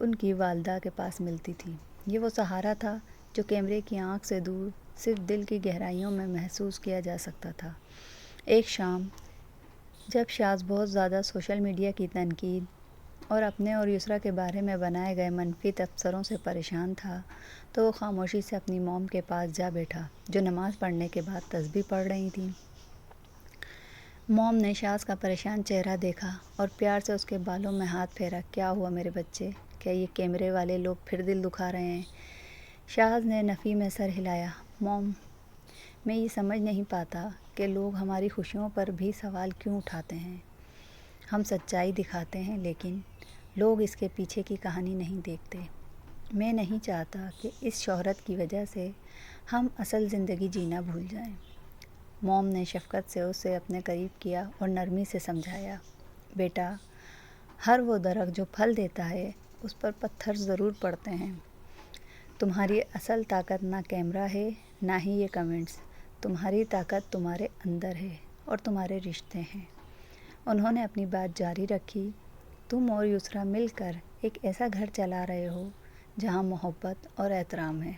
ان کی والدہ کے پاس ملتی تھی۔ یہ وہ سہارا تھا جو کیمرے کی آنکھ سے دور صرف دل کی گہرائیوں میں محسوس کیا جا سکتا تھا۔ ایک شام جب شاذ بہت زیادہ سوشل میڈیا کی تنقید اور اپنے اور یسریٰ کے بارے میں بنائے گئے منفی تبصروں سے پریشان تھا تو وہ خاموشی سے اپنی موم کے پاس جا بیٹھا جو نماز پڑھنے کے بعد تسبیح پڑھ رہی تھیں۔ موم نے شاذ کا پریشان چہرہ دیکھا اور پیار سے اس کے بالوں میں ہاتھ پھیرا۔ کیا ہوا میرے بچے؟ کیا یہ کیمرے والے لوگ پھر دل دکھا رہے ہیں؟ شاذ نے نفی میں سر ہلایا۔ موم، میں یہ سمجھ نہیں پاتا کہ لوگ ہماری خوشیوں پر بھی سوال کیوں اٹھاتے ہیں۔ ہم سچائی دکھاتے ہیں لیکن لوگ اس کے پیچھے کی کہانی نہیں دیکھتے۔ میں نہیں چاہتا کہ اس شہرت کی وجہ سے ہم اصل زندگی جینا بھول جائیں۔ موم نے شفقت سے اسے اپنے قریب کیا اور نرمی سے سمجھایا، بیٹا، ہر وہ درخت جو پھل دیتا ہے اس پر پتھر ضرور پڑتے ہیں۔ تمہاری اصل طاقت نہ کیمرہ ہے نہ ہی یہ کمنٹس، تمہاری طاقت تمہارے اندر ہے اور تمہارے رشتے ہیں۔ انہوں نے اپنی بات جاری رکھی، تم اور یسریٰ مل کر ایک ایسا گھر چلا رہے ہو جہاں محبت اور احترام ہے۔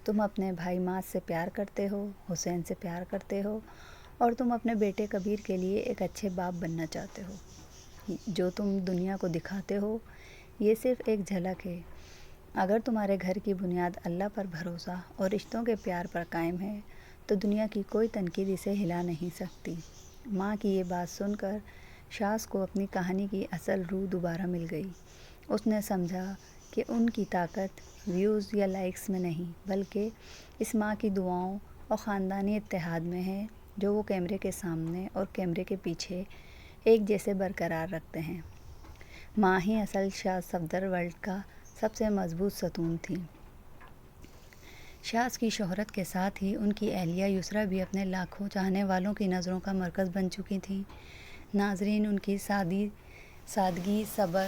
تم اپنے بھائی معاذ سے پیار کرتے ہو، حسین سے پیار کرتے ہو اور تم اپنے بیٹے کبیر کے لیے ایک اچھے باپ بننا چاہتے ہو۔ جو تم دنیا کو دکھاتے ہو یہ صرف ایک جھلک ہے۔ اگر تمہارے گھر کی بنیاد اللہ پر بھروسہ اور رشتوں کے پیار پر قائم ہے تو دنیا کی کوئی تنقید اسے ہلا نہیں سکتی۔ ماں کی یہ بات سن کر شاذ کو اپنی کہانی کی اصل روح دوبارہ مل گئی۔ اس نے سمجھا کہ ان کی طاقت ویوز یا لائکس میں نہیں بلکہ اس ماں کی دعاؤں اور خاندانی اتحاد میں ہے جو وہ کیمرے کے سامنے اور کیمرے کے پیچھے ایک جیسے برقرار رکھتے ہیں۔ ماں ہی اصل شاذ صفدر ورلڈ کا سب سے مضبوط ستون تھی۔ شاذ کی شہرت کے ساتھ ہی ان کی اہلیہ یسریٰ بھی اپنے لاکھوں چاہنے والوں کی نظروں کا مرکز بن چکی تھیں۔ ناظرین ان کی سادگی، صبر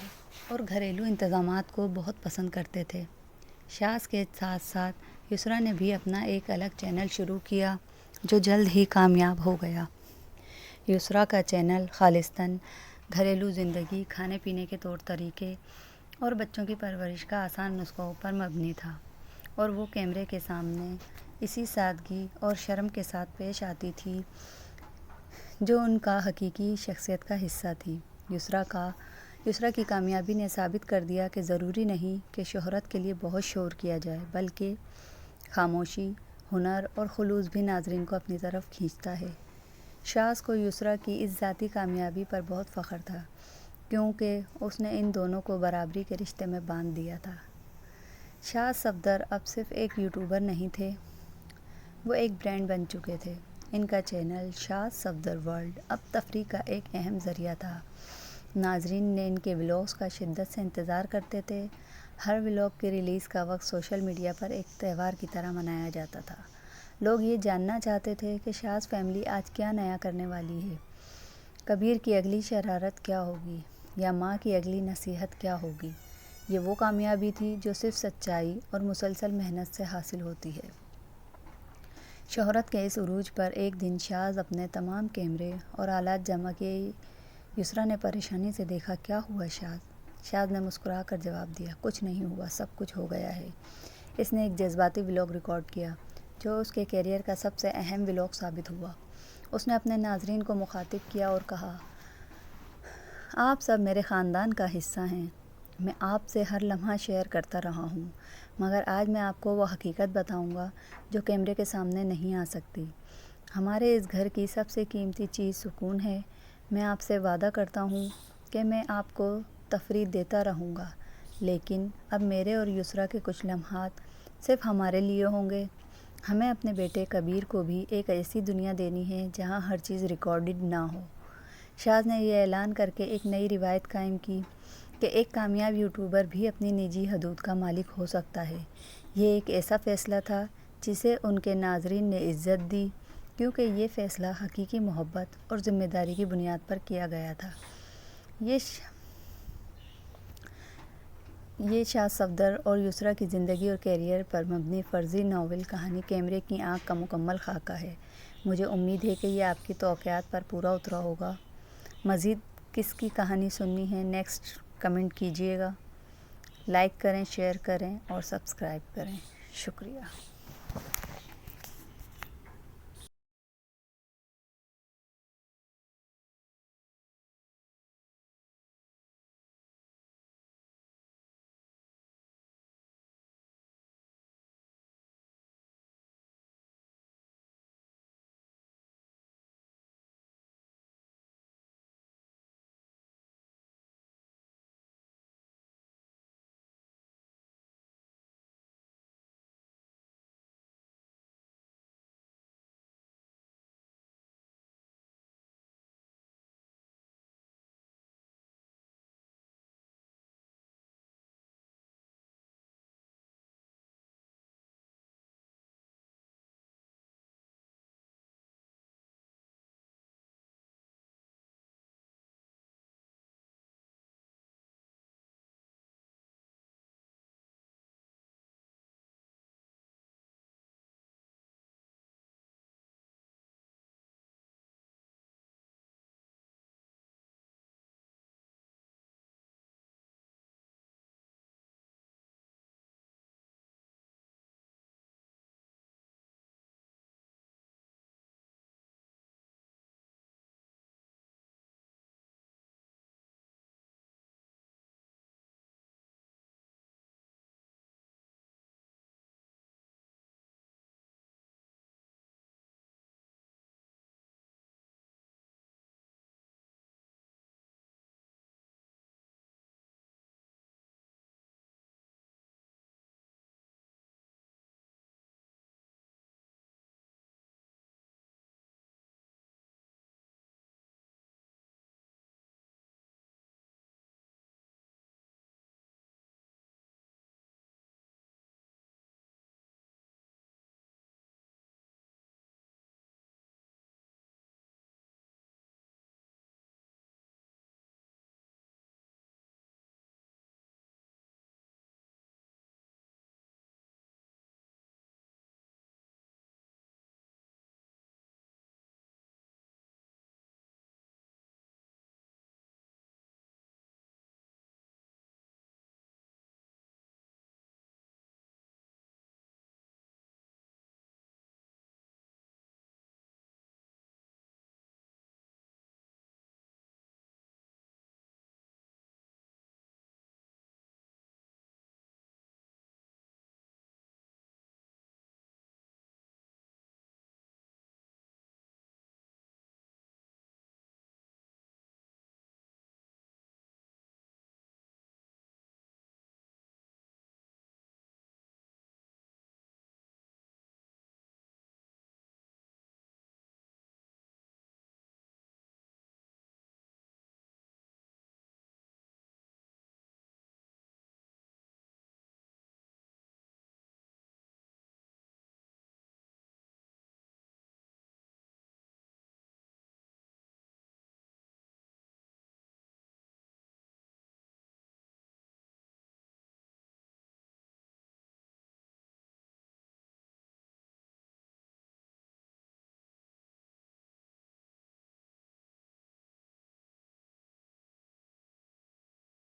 اور گھریلو انتظامات کو بہت پسند کرتے تھے۔ شاذ کے ساتھ ساتھ یسریٰ نے بھی اپنا ایک الگ چینل شروع کیا جو جلد ہی کامیاب ہو گیا۔ یسریٰ کا چینل خالصتاً گھریلو زندگی، کھانے پینے کے طور طریقے اور بچوں کی پرورش کا آسان نسخوں پر مبنی تھا اور وہ کیمرے کے سامنے اسی سادگی اور شرم کے ساتھ پیش آتی تھی جو ان کا حقیقی شخصیت کا حصہ تھی۔ یسریٰ کی کامیابی نے ثابت کر دیا کہ ضروری نہیں کہ شہرت کے لیے بہت شور کیا جائے بلکہ خاموشی، ہنر اور خلوص بھی ناظرین کو اپنی طرف کھینچتا ہے۔ شاذ کو یسریٰ کی اس ذاتی کامیابی پر بہت فخر تھا کیونکہ اس نے ان دونوں کو برابری کے رشتے میں باندھ دیا تھا۔ شاذ صفدر اب صرف ایک یوٹیوبر نہیں تھے، وہ ایک برانڈ بن چکے تھے۔ ان کا چینل شاذ صفدر ورلڈ اب تفریح کا ایک اہم ذریعہ تھا۔ ناظرین نے ان کے ولاگز کا شدت سے انتظار کرتے تھے۔ ہر ولاگ کی ریلیز کا وقت سوشل میڈیا پر ایک تہوار کی طرح منایا جاتا تھا۔ لوگ یہ جاننا چاہتے تھے کہ شاذ فیملی آج کیا نیا کرنے والی ہے، کبیر کی اگلی شرارت کیا ہوگی یا ماں کی اگلی نصیحت کیا ہوگی۔ یہ وہ کامیابی تھی جو صرف سچائی اور مسلسل محنت سے حاصل ہوتی ہے۔ شہرت کے اس عروج پر ایک دن شاذ اپنے تمام کیمرے اور آلات جمع کیے۔ یسریٰ نے پریشانی سے دیکھا، کیا ہوا شاذ؟ شاذ نے مسکرا کر جواب دیا، کچھ نہیں ہوا، سب کچھ ہو گیا ہے۔ اس نے ایک جذباتی ولاگ ریکارڈ کیا جو اس کے کیریئر کا سب سے اہم ولاگ ثابت ہوا۔ اس نے اپنے ناظرین کو مخاطب کیا اور کہا، آپ سب میرے خاندان کا حصہ ہیں، میں آپ سے ہر لمحہ شیئر کرتا رہا ہوں، مگر آج میں آپ کو وہ حقیقت بتاؤں گا جو کیمرے کے سامنے نہیں آ سکتی۔ ہمارے اس گھر کی سب سے قیمتی چیز سکون ہے۔ میں آپ سے وعدہ کرتا ہوں کہ میں آپ کو تفریح دیتا رہوں گا، لیکن اب میرے اور یسریٰ کے کچھ لمحات صرف ہمارے لیے ہوں گے۔ ہمیں اپنے بیٹے کبیر کو بھی ایک ایسی دنیا دینی ہے جہاں ہر چیز ریکارڈڈ نہ ہو۔ شاذ نے یہ اعلان کر کے ایک نئی روایت قائم کی کہ ایک کامیاب یوٹیوبر بھی اپنی نجی حدود کا مالک ہو سکتا ہے۔ یہ ایک ایسا فیصلہ تھا جسے ان کے ناظرین نے عزت دی کیونکہ یہ فیصلہ حقیقی محبت اور ذمہ داری کی بنیاد پر کیا گیا تھا۔ یہ شاذ صفدر اور یسریٰ کی زندگی اور کیریئر پر مبنی فرضی ناول کہانی کیمرے کی آنکھ کا مکمل خاکہ ہے۔ مجھے امید ہے کہ یہ آپ کی توقعات پر پورا اترا ہوگا۔ مزید کس کی کہانی سننی ہے نیکسٹ کمنٹ کیجیے گا۔ لائک کریں، شیئر کریں اور سبسکرائب کریں۔ شکریہ۔